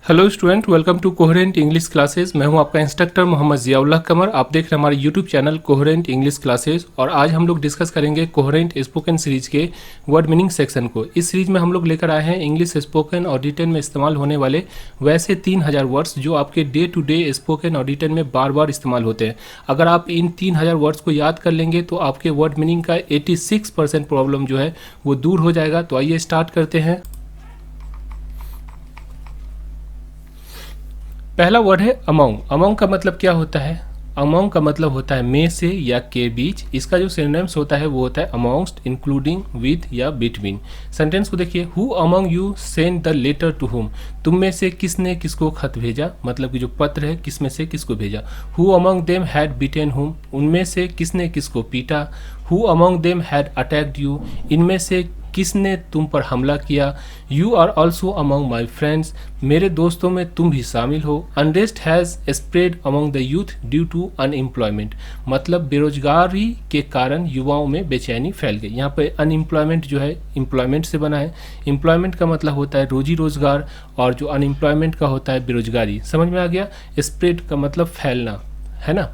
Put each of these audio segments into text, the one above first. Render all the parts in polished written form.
Hello student, welcome to coherent English classes. मैं हूं आपका इंस्ट्रक्टर मोहम्मद जियाउल्लाह कमर। आप देख रहे हैं हमारे YouTube channel coherent English classes और आज हम लोग डिस्कस करेंगे कोहेरेंट स्पोकन सीरीज के वर्ड मीनिंग सेक्शन को। इस सीरीज में हम लोग लेकर आए हैं इंग्लिश स्पोकन और रिटन में इस्तेमाल होने वाले वैसे 3000 वर्ड्स जो आपके डे टू डे स्पोकन और रिटन में बार बार इस्तेमाल होते हैं। अगर आप इन 3000 वर्ड्स को याद कर लेंगे तो आपके वर्ड मीनिंग का 86% प्रॉब्लम जो है वो दूर हो जाएगा। तो आइए स्टार्ट करते हैं। पहला वर्ड है अमंग। अमंग का मतलब क्या होता है? अमंग का मतलब होता है में से या के बीच। इसका जो सिनोनिम्स होता है वो होता है अमॉन्ग्स्ट, इंक्लूडिंग, विद या बिटवीन। सेंटेंस को देखिए, who among you send the letter to whom. तुम में से किसने किसको खत भेजा, मतलब कि जो पत्र है किस में से किसको भेजा। Who among them had beaten whom, उनमें से किसने किसको पीटा। Who among them had attacked you, इनमें से किसने तुम पर हमला किया। You are also among my friends, मेरे दोस्तों में तुम भी शामिल हो। Unrest has spread among the youth due to unemployment, मतलब बेरोजगारी के कारण युवाओं में बेचैनी फैल गई। यहाँ पे अनएम्प्लॉयमेंट जो है एम्प्लॉयमेंट से बना है। एम्प्लॉयमेंट का मतलब होता है रोजी रोजगार और जो अनएम्प्लॉयमेंट का होता है बेरोजगारी। समझ में आ गया? स्प्रेड का मतलब फैलना है ना।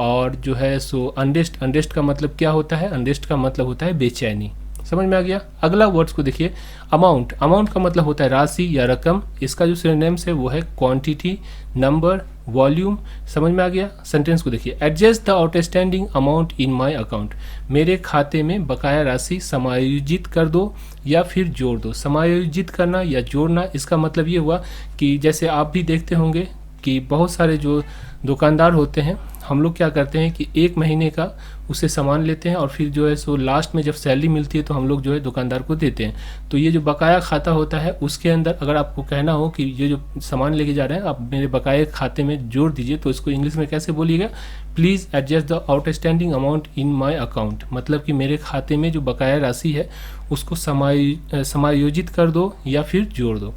और जो है सो अनरेस्ट, अनरेस्ट का मतलब क्या होता है? अनरेस्ट का मतलब होता है बेचैनी। समझ में आ गया? अगला वर्ड्स को देखिए, अमाउंट। अमाउंट का मतलब होता है राशि या रकम। इसका जो सिनोनिम्स है वो है क्वांटिटी, नंबर, वॉल्यूम। समझ में आ गया? सेंटेंस को देखिए, adjust the outstanding amount in my account, मेरे खाते में बकाया राशि समायोजित कर दो या फिर जोड़ दो। समायोजित करना या जोड़ना, इसका मतलब ये हुआ कि जैसे आप भी देखते होंगे कि बहुत सारे जो दुकानदार होते हैं, हम लोग क्या करते हैं कि एक महीने का उससे सामान लेते हैं और फिर जो है सो लास्ट में जब सैलरी मिलती है तो हम लोग जो है दुकानदार को देते हैं। तो ये जो बकाया खाता होता है उसके अंदर अगर आपको कहना हो कि ये जो सामान लेके जा रहे हैं आप मेरे बकाया खाते में जोड़ दीजिए, तो इसको इंग्लिश में कैसे बोलिएगा? Please adjust the outstanding amount in my account, मतलब कि मेरे खाते में जो बकाया राशि है उसको समायोजित कर दो या फिर जोड़ दो।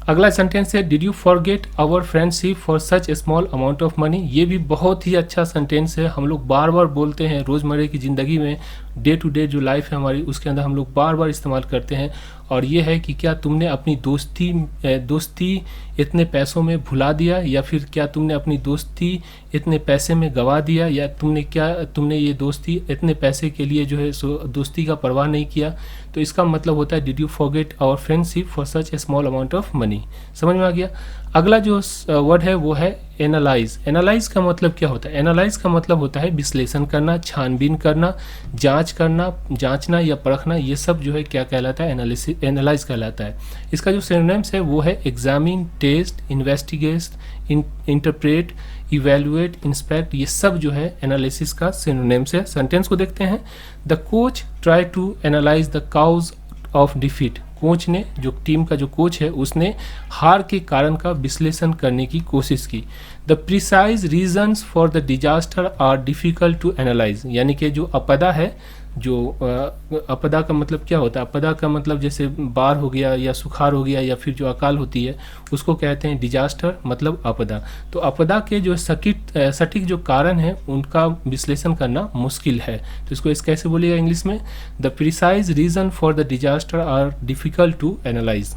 अगला सेंटेंस है, did you forget our friendship for such a small amount of money. ये भी बहुत ही अच्छा सेंटेंस है, हम लोग बार बार बोलते हैं रोज़मर्रा की ज़िंदगी में। डे टू डे जो लाइफ है हमारी उसके अंदर हम लोग बार बार इस्तेमाल करते हैं। और ये है कि क्या तुमने अपनी दोस्ती इतने पैसों में भुला दिया, या फिर क्या तुमने अपनी दोस्ती इतने पैसे में गंवा दिया, या तुमने ये दोस्ती इतने पैसे के लिए जो है सो दोस्ती का परवाह नहीं किया। तो इसका मतलब होता है did you forget our friendship for such a small amount of money. समझ में आ गया? अगला जो वर्ड है वो है एनालाइज। एनालाइज का मतलब क्या होता है? एनालाइज का मतलब होता है विश्लेषण करना, छानबीन करना, जांच करना, जांचना या परखना। ये सब जो है क्या कहलाता है? एनालाइज कहलाता है। इसका जो सिनोनिम्स है वो है examine, test, investigate, interpret, evaluate, inspect. ये सब जो है एनालिसिस का सिनोनिम्स है। सेंटेंस को देखते हैं, the coach try to analyse the cause of defeat. Coach ने, जो टीम का जो कोच है, उसने हार के कारण का विश्लेषण करने की कोशिश की। The precise reasons for the disaster are difficult to analyse, यानी कि जो आपदा है, जो आपदा का मतलब क्या होता है? आपदा का मतलब जैसे बाढ़ हो गया या सुखाड़ हो गया या फिर जो अकाल होती है उसको कहते हैं डिजास्टर, मतलब आपदा। तो आपदा के जो सटीक जो कारण है उनका विश्लेषण करना मुश्किल है। तो इसको कैसे बोलिएगा इंग्लिश में? The precise reason for the disaster are difficult to analyse.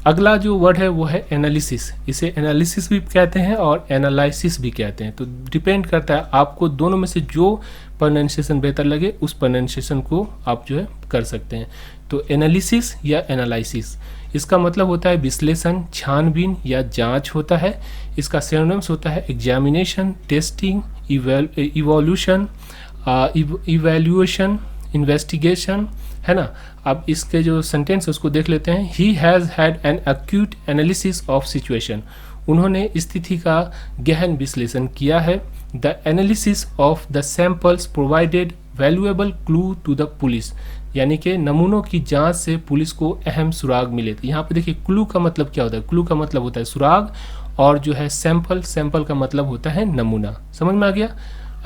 अगला जो वर्ड है वो है एनालिसिस। इसे एनालिसिस भी कहते हैं और एनालिसिस भी कहते हैं। तो डिपेंड करता है आपको दोनों में से जो प्रोनाउंसिएशन बेहतर लगे उस प्रोनाउंसिएशन को आप जो है कर सकते हैं। तो एनालिसिस या एनालिसिस, इसका मतलब होता है विश्लेषण, छानबीन या जांच होता है। इसका सिनोनिम्स होता है examination, testing, evolution, evaluation, investigation, है ना। अब इसके जो सेंटेंस उसको देख लेते हैं। He has had an acute analysis of situation, उन्होंने स्थिति का गहन विश्लेषण किया है। The analysis of the samples provided valuable clue to the police, यानी कि नमूनों की जांच से पुलिस को अहम सुराग मिले। तो यहाँ पे देखिए क्लू का मतलब क्या होता है? क्लू का मतलब होता है सुराग, और जो है सैंपल का मतलब होता है नमूना। समझ में आ गया?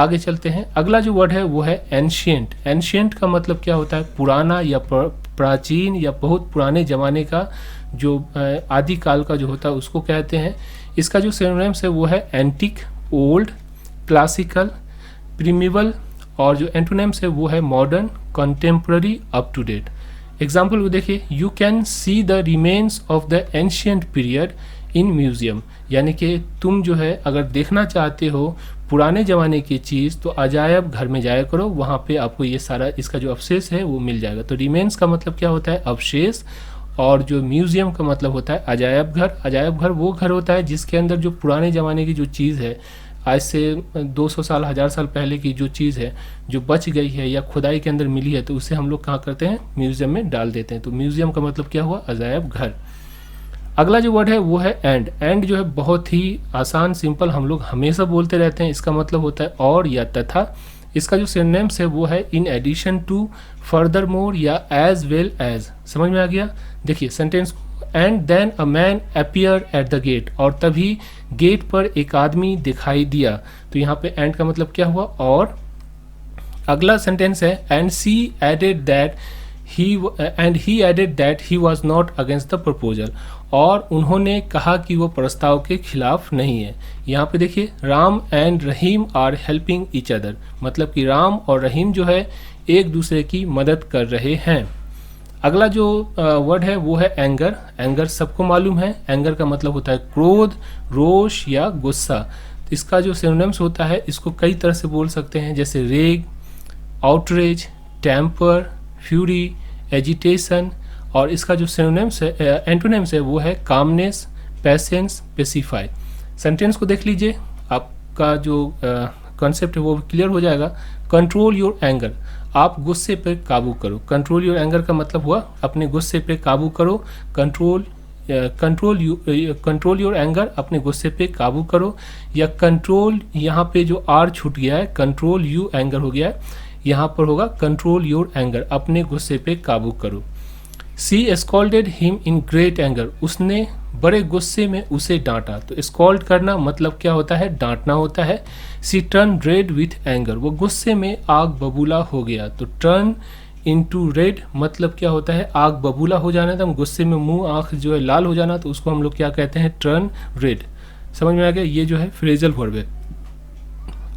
आगे चलते हैं। अगला जो वर्ड है वो है एंशिएंट। एंशिएंट का मतलब क्या होता है? पुराना या प्राचीन या बहुत पुराने ज़माने का, जो आदिकाल का जो होता है उसको कहते हैं। इसका जो सिनोनिम्स है वो है एंटिक, ओल्ड, क्लासिकल, प्रीमिवल, और जो एंटोनिम्स है वो है modern, contemporary, up to date. Example को देखिए, you can see the remains of the ancient period in museum, यानी कि तुम जो है अगर देखना चाहते हो पुराने ज़माने की चीज़ तो अजायब घर में जाया करो, वहाँ पे आपको ये सारा इसका जो अवशेष है वो मिल जाएगा। तो रिमेन्स का मतलब क्या होता है? अवशेष। और जो म्यूजियम का मतलब होता है अजायब घर। अजायब घर वो घर होता है जिसके अंदर जो पुराने ज़माने की जो चीज़ है, आज से 200 साल 1000 साल पहले की जो चीज़ है जो बच गई है या खुदाई के अंदर मिली है, तो उसे हम लोग कहाँ करते हैं? म्यूजियम में डाल देते हैं। तो म्यूजियम का मतलब क्या हुआ? अजायब घर। अगला जो वर्ड है वो है एंड। एंड जो है बहुत ही आसान सिंपल हम लोग हमेशा बोलते रहते हैं। इसका मतलब होता है और या तथा। इसका जो सिनोनिम्स है वो है in addition to, furthermore या एज वेल एज। समझ में आ गया? देखिए sentence, and then a man appear at the gate, और तभी गेट पर एक आदमी दिखाई दिया। तो यहाँ पे एंड का मतलब क्या हुआ? और। अगला सेंटेंस है and she added that he added that he was not against the proposal, और उन्होंने कहा कि वो प्रस्ताव के खिलाफ नहीं है। यहाँ पे देखिए Ram and Rahim are helping each other, मतलब कि राम और रहीम जो है एक दूसरे की मदद कर रहे हैं। अगला जो वर्ड है वो है एंगर। एंगर सबको मालूम है, एंगर का मतलब होता है क्रोध, रोष या गुस्सा। तो इसका जो सिनोनिम्स होता है इसको कई तरह से बोल सकते हैं, जैसे रेग, आउटरेज, टेम्पर, फ्यूरी, एजिटेशन। और इसका जो सिनोनिम्स है, एंटोनिम्स है वो है कामनेस, पेशेंस, पेसिफाई। सेंटेंस को देख लीजिए, आपका जो कॉन्सेप्ट है वो क्लियर हो जाएगा। कंट्रोल योर एंगर, आप गुस्से पे काबू करो। कंट्रोल योर एंगर का मतलब हुआ अपने गुस्से पे काबू करो। कंट्रोल योर एंगर, अपने गुस्से पे काबू करो। या कंट्रोल, यहाँ पे जो आर छूट गया है, कंट्रोल यू एंगर हो गया है, यहाँ पर होगा कंट्रोल योर एंगर, अपने गुस्से पे काबू करो। She scolded him in great anger, उसने बड़े गुस्से में उसे डांटा। तो स्कॉल्ड करना मतलब क्या होता है? डांटना होता है। सी टर्न रेड विथ एंगर, वो गुस्से में आग बबूला हो गया। तो टर्न इनटू रेड मतलब क्या होता है? आग बबूला हो जाना। तो हम गुस्से में मुंह आंख जो है लाल हो जाना, तो उसको हम लोग क्या कहते हैं? Turn red. समझ में आ गया? ये जो है फ्रेजल वर्ब है।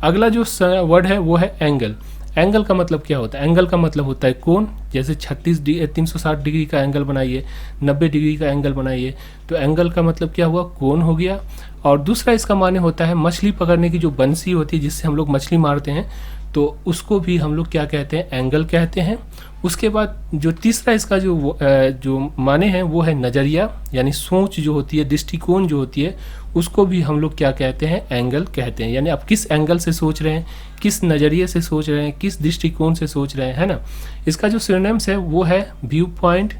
अगला जो वर्ड है वो है एंगल। एंगल का मतलब क्या होता है? एंगल का मतलब होता है कोण। जैसे 360 डिग्री का एंगल बनाइए, 90 डिग्री का एंगल बनाइए, तो एंगल का मतलब क्या हुआ? कोण हो गया। और दूसरा इसका माने होता है मछली पकड़ने की जो बंसी होती है जिससे हम लोग मछली मारते हैं, तो उसको भी हम लोग क्या कहते हैं? एंगल कहते हैं। उसके बाद जो तीसरा इसका जो माने हैं वो है नज़रिया, यानी सोच जो होती है, दृष्टिकोण जो होती है, उसको भी हम लोग क्या कहते हैं? एंगल कहते हैं। यानी आप किस एंगल से सोच रहे हैं, किस नज़रिए से सोच रहे हैं, किस दृष्टिकोण से सोच रहे हैं, है ना। इसका जो सिनोनिम्स है वो है व्यू पॉइंट,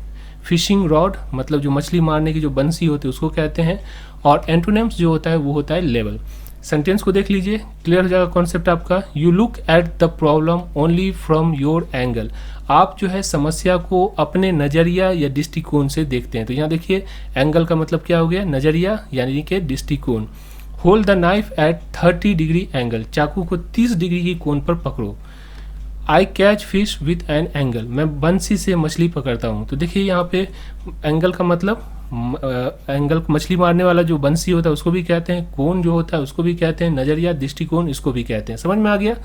फिशिंग रॉड, मतलब जो मछली मारने की जो बंसी होती है उसको कहते हैं। और एंटोनिम्स जो होता है वो होता है लेवल। सेंटेंस को देख लीजिए, क्लियर हो जाएगा कॉन्सेप्ट आपका। You look at the problem only from your angle, आप जो है समस्या को अपने नज़रिया या दृष्टिकोण से देखते हैं। तो यहाँ देखिए एंगल का मतलब क्या हो गया? नज़रिया यानी कि दृष्टिकोण। Hold the knife at 30 degree angle, चाकू को 30 डिग्री की कोण पर पकड़ो। I catch fish with an angle, मैं बंसी से मछली पकड़ता हूँ। तो देखिए यहाँ पे एंगल का मतलब एंगल, मछली मारने वाला जो बंसी होता है उसको भी कहते हैं, कोण जो होता है उसको भी कहते हैं, नज़रिया दृष्टिकोण इसको भी कहते हैं। समझ में आ गया?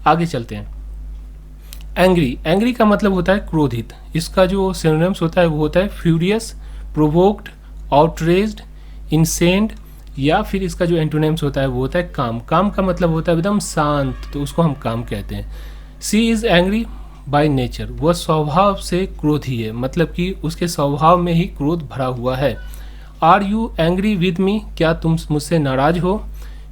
आगे चलते हैं। एंग्री, एंग्री का मतलब होता है क्रोधित। इसका जो सिनोनिम्स होता है वो होता है फ्यूरियस, प्रोवोक्ड, आउटरेज्ड, इंसेंड, या फिर इसका जो एंटोनिम्स होता है वो होता है काम। काम का मतलब होता है एकदम शांत, तो उसको हम काम कहते हैं। सी इज एंग्री बाय नेचर, वह स्वभाव से क्रोधी है, मतलब कि उसके स्वभाव में ही क्रोध भरा हुआ है। Are you angry with me, क्या तुम मुझसे नाराज हो।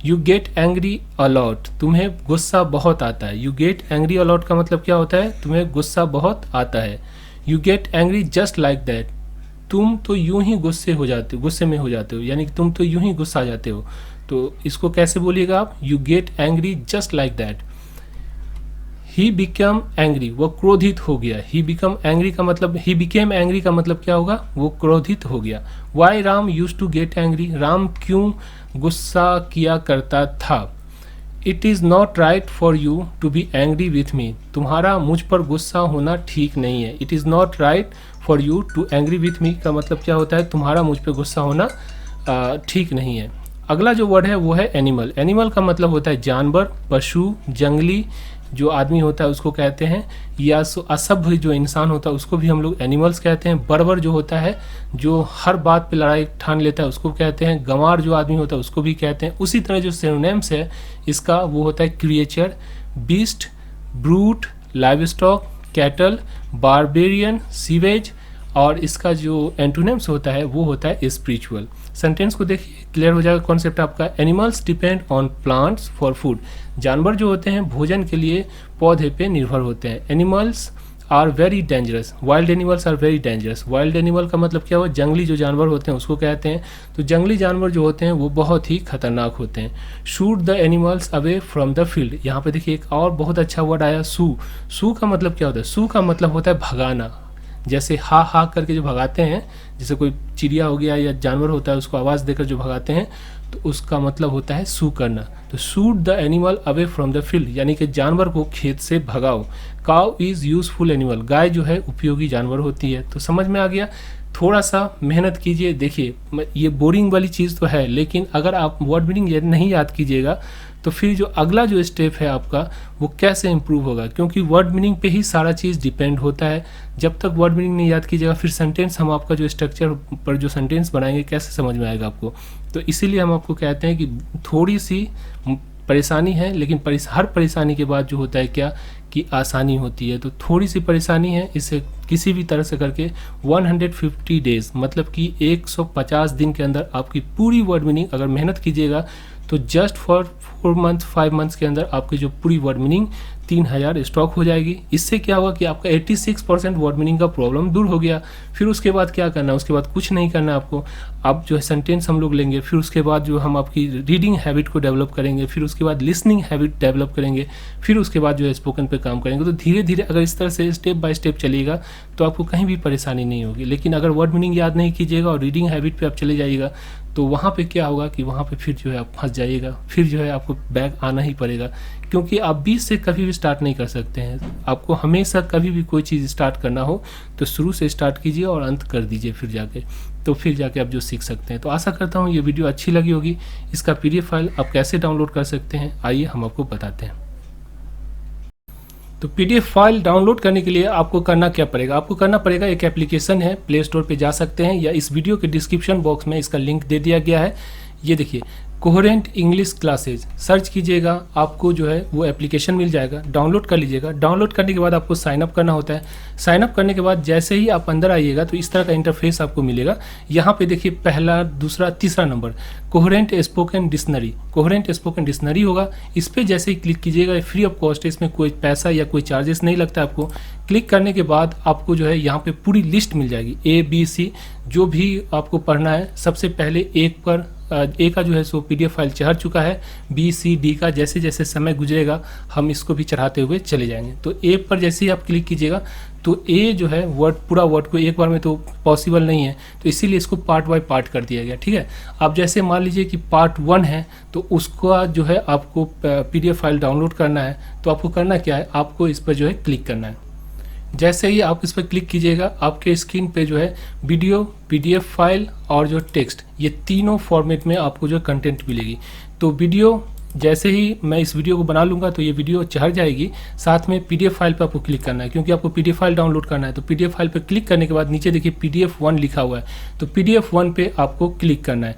यू गेट एंग्री अलॉट, तुम्हें गुस्सा बहुत आता है। यू गेट एंग्री अलॉट का मतलब क्या होता है? तुम्हें गुस्सा बहुत आता है। You get angry just like that, तुम तो यूं ही गुस्से में हो जाते हो, यानी कि तुम तो यूं ही गुस्सा जाते हो। तो इसको कैसे बोलिएगा आप? You get angry just like that. He become angry, वो क्रोधित हो गया। ही बिकम एंग्री का मतलब, ही बिकेम एंग्री का मतलब क्या होगा? वो क्रोधित हो गया। Why Ram use to get angry, Ram क्यों गुस्सा किया करता था। It is not right for you to be angry with me, तुम्हारा मुझ पर गुस्सा होना ठीक नहीं है। It is not right for you to angry with me का मतलब क्या होता है? तुम्हारा मुझ पर गुस्सा होना ठीक नहीं है। अगला जो वर्ड है वो है एनिमल। एनिमल का मतलब होता है जानवर, पशु, जंगली जो आदमी होता है उसको कहते हैं, या असभ्य जो इंसान होता है उसको भी हम लोग एनिमल्स कहते हैं। बर्बर जो होता है जो हर बात पे लड़ाई ठान लेता है उसको कहते हैं। गंवार जो आदमी होता है उसको भी कहते हैं। उसी तरह जो सिनोनिम्स है इसका वो होता है creature, beast, brute, live stock, cattle, barbarian, sewage, और इसका जो एंटोनिम्स होता है वो होता है स्पिरिचुअल। सेंटेंस को देखिए, क्लियर हो जाएगा कॉन्सेप्ट आपका। Animals depend on plants for food. जानवर जो होते हैं भोजन के लिए पौधे पे निर्भर होते हैं। Animals are very dangerous. Wild animals are very dangerous. Wild animal का मतलब क्या हुआ, जंगली जो जानवर होते हैं उसको कहते हैं। तो जंगली जानवर जो होते हैं वो बहुत ही खतरनाक होते हैं। Shoot the animals away from the field. यहाँ पे देखिए एक और बहुत अच्छा वर्ड आया, सू। सू का मतलब क्या होता है, सू का मतलब होता है भगाना। जैसे हा हा करके जो भगाते हैं, जैसे कोई चिड़िया हो गया या जानवर होता है उसको आवाज़ देकर जो भगाते हैं, तो उसका मतलब होता है सू करना। तो shoot the animal away from the field, यानी कि जानवर को खेत से भगाओ। Cow is useful animal. गाय जो है उपयोगी जानवर होती है। तो समझ में आ गया। थोड़ा सा मेहनत कीजिए। देखिए ये बोरिंग वाली चीज़ तो है, लेकिन अगर आप वर्ड मीनिंग नहीं याद कीजिएगा तो फिर जो अगला जो स्टेप है आपका वो कैसे इम्प्रूव होगा, क्योंकि वर्ड मीनिंग पे ही सारा चीज़ डिपेंड होता है। जब तक वर्ड मीनिंग नहीं याद कीजिएगा फिर सेंटेंस, हम आपका जो स्ट्रक्चर पर जो सेंटेंस बनाएंगे कैसे समझ में आएगा आपको। तो इसीलिए हम आपको कहते हैं कि थोड़ी सी परेशानी है, लेकिन हर परेशानी के बाद जो होता है क्या कि आसानी होती है। तो थोड़ी सी परेशानी है, इसे किसी भी तरह से करके 150 डेज मतलब कि 150 दिन के अंदर आपकी पूरी वर्ड मीनिंग अगर मेहनत कीजिएगा तो जस्ट फॉर 4 मंथ 5 मंथ्स के अंदर आपकी जो पूरी वर्ड मीनिंग 3000 स्टॉक हो जाएगी। इससे क्या होगा कि आपका 86% वर्ड मीनिंग का प्रॉब्लम दूर हो गया। फिर उसके बाद क्या करना है, उसके बाद कुछ नहीं करना आपको। आप जो है सेंटेंस हम लोग लेंगे, फिर उसके बाद जो हम आपकी रीडिंग हैबिट को डेवलप करेंगे, फिर उसके बाद लिसनिंग हैबिट डेवलप करेंगे, फिर उसके बाद जो है स्पोकन पे काम करेंगे। तो धीरे धीरे अगर इस तरह से स्टेप बाय स्टेप चलिएगा तो आपको कहीं भी परेशानी नहीं होगी। लेकिन अगर वर्ड मीनिंग याद नहीं कीजिएगा और रीडिंग हैबिट पे आप चले जाइएगा तो वहाँ पे क्या होगा कि वहाँ पे फिर जो है आप फंस जाइएगा, फिर जो है आपको बैक आना ही पड़ेगा, क्योंकि आप बीच से कभी भी स्टार्ट नहीं कर सकते हैं। आपको हमेशा कभी भी कोई चीज़ स्टार्ट करना हो तो शुरू से स्टार्ट कीजिए और अंत कर दीजिए फिर जाके आप जो सीख सकते हैं। तो आशा करता हूँ ये वीडियो अच्छी लगी होगी। इसका PDF फाइल आप कैसे डाउनलोड कर सकते हैं आइए हम आपको बताते हैं। तो PDF फाइल डाउनलोड करने के लिए आपको करना क्या पड़ेगा, आपको करना पड़ेगा, एक एप्लीकेशन है, प्ले स्टोर पे जा सकते हैं या इस वीडियो के डिस्क्रिप्शन बॉक्स में इसका लिंक दे दिया गया है। ये देखिए कोहेरेंट इंग्लिश क्लासेज सर्च कीजिएगा, आपको जो है वो एप्लीकेशन मिल जाएगा, डाउनलोड कर लीजिएगा। डाउनलोड करने के बाद आपको साइन अप करना होता है। साइन अप करने के बाद जैसे ही आप अंदर आइएगा तो इस तरह का इंटरफेस आपको मिलेगा। यहाँ पे देखिए पहला, दूसरा, तीसरा number coherent spoken dictionary, coherent spoken dictionary होगा। इस पर जैसे ही क्लिक कीजिएगा, फ्री ऑफ कॉस्ट है, इसमें कोई पैसा या कोई चार्जेस नहीं लगता आपको। क्लिक करने के बाद आपको जो है यहाँ पे पूरी लिस्ट मिल जाएगी, ABC जो भी आपको पढ़ना है। सबसे पहले ए का जो है सो PDF फाइल चढ़ चुका है, B, C, D का जैसे जैसे समय गुजरेगा हम इसको भी चढ़ाते हुए चले जाएंगे। तो A पर जैसे ही आप क्लिक कीजिएगा तो A जो है वर्ड, पूरा वर्ड को एक बार में तो पॉसिबल नहीं है, तो इसीलिए इसको पार्ट बाय पार्ट कर दिया गया। ठीक है, आप जैसे मान लीजिए कि पार्ट 1 है तो उसका जो है आपको PDF फाइल डाउनलोड करना है। तो आपको करना क्या है, आपको इस पर जो है क्लिक करना है। जैसे ही आप इस पर क्लिक कीजिएगा आपके स्क्रीन पे जो है वीडियो, PDF फाइल और जो टेक्स्ट, ये तीनों फॉर्मेट में आपको जो कंटेंट मिलेगी। तो वीडियो जैसे ही मैं इस वीडियो को बना लूँगा तो ये वीडियो चढ़ जाएगी, साथ में PDF फाइल पे आपको क्लिक करना है क्योंकि आपको PDF फाइल डाउनलोड करना है। तो PDF फाइल पे क्लिक करने के बाद नीचे देखिए PDF1 लिखा हुआ है, तो PDF1 पे आपको क्लिक करना है।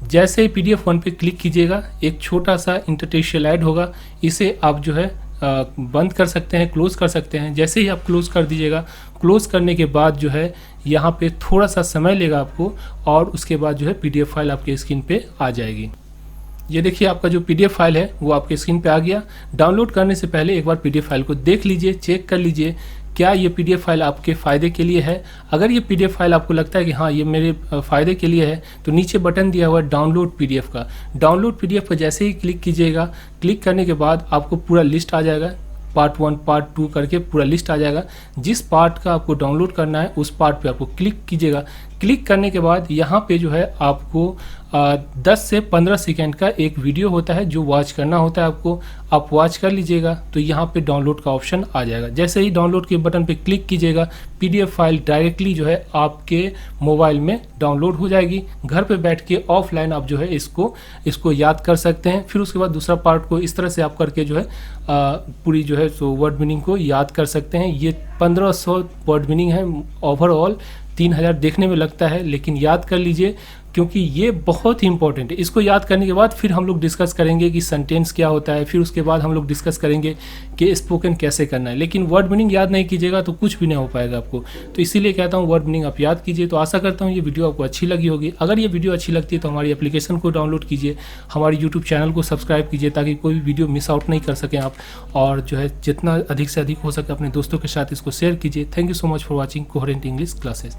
जैसे ही PDF1 पे क्लिक कीजिएगा एक छोटा सा इंटरटेक्स्चुअल ऐड होगा, इसे आप जो है बंद कर सकते हैं, क्लोज कर सकते हैं। जैसे ही आप क्लोज कर दीजिएगा, क्लोज करने के बाद जो है यहाँ पे थोड़ा सा समय लेगा आपको और उसके बाद जो है PDF फाइल आपके स्क्रीन पे आ जाएगी। ये देखिए आपका जो PDF फाइल है वो आपके स्क्रीन पे आ गया। डाउनलोड करने से पहले एक बार PDF फाइल को देख लीजिए, चेक कर लीजिए क्या ये PDF फाइल आपके फ़ायदे के लिए है। अगर ये PDF फाइल आपको लगता है कि हाँ ये मेरे फ़ायदे के लिए है तो नीचे बटन दिया हुआ है डाउनलोड PDF का, डाउनलोड PDF पर जैसे ही क्लिक कीजिएगा, क्लिक करने के बाद आपको पूरा लिस्ट आ जाएगा, पार्ट 1 पार्ट 2 करके पूरा लिस्ट आ जाएगा। जिस पार्ट का आपको डाउनलोड करना है उस पार्ट पे आपको क्लिक कीजिएगा। क्लिक करने के बाद यहाँ पे जो है आपको 10 से 15 सेकेंड का एक वीडियो होता है जो वॉच करना होता है आपको। आप वॉच कर लीजिएगा तो यहाँ पे डाउनलोड का ऑप्शन आ जाएगा। जैसे ही डाउनलोड के बटन पे क्लिक कीजिएगा, PDF फाइल डायरेक्टली जो है आपके मोबाइल में डाउनलोड हो जाएगी। घर पे बैठ के ऑफलाइन आप जो है इसको याद कर सकते हैं। फिर उसके बाद दूसरा पार्ट को इस तरह से आप करके जो है पूरी जो है सो वर्ड मीनिंग को याद कर सकते हैं। ये 1500 वर्ड मीनिंग है ओवरऑल। 3000 देखने में लगता है, लेकिन याद कर लीजिए क्योंकि ये बहुत ही इंपॉर्टेंट है। इसको याद करने के बाद फिर हम लोग डिस्कस करेंगे कि सेंटेंस क्या होता है, फिर उसके बाद हम लोग डिस्कस करेंगे कि स्पोकन कैसे करना है। लेकिन वर्ड मीनिंग याद नहीं कीजिएगा तो कुछ भी नहीं हो पाएगा आपको। तो इसीलिए कहता हूँ वर्ड मीनिंग आप याद कीजिए। तो आशा करता हूँ ये वीडियो आपको अच्छी लगी होगी। अगर ये वीडियो अच्छी लगती है तो हमारी एप्लीकेशन को डाउनलोड कीजिए, हमारी यूट्यूब चैनल को सब्सक्राइब कीजिए ताकि कोई भी वीडियो मिस आउट नहीं कर सकें आप। और जो है जितना अधिक से अधिक हो सके अपने दोस्तों के साथ इसको शेयर कीजिए। Thank you so much for watching coherent English classes.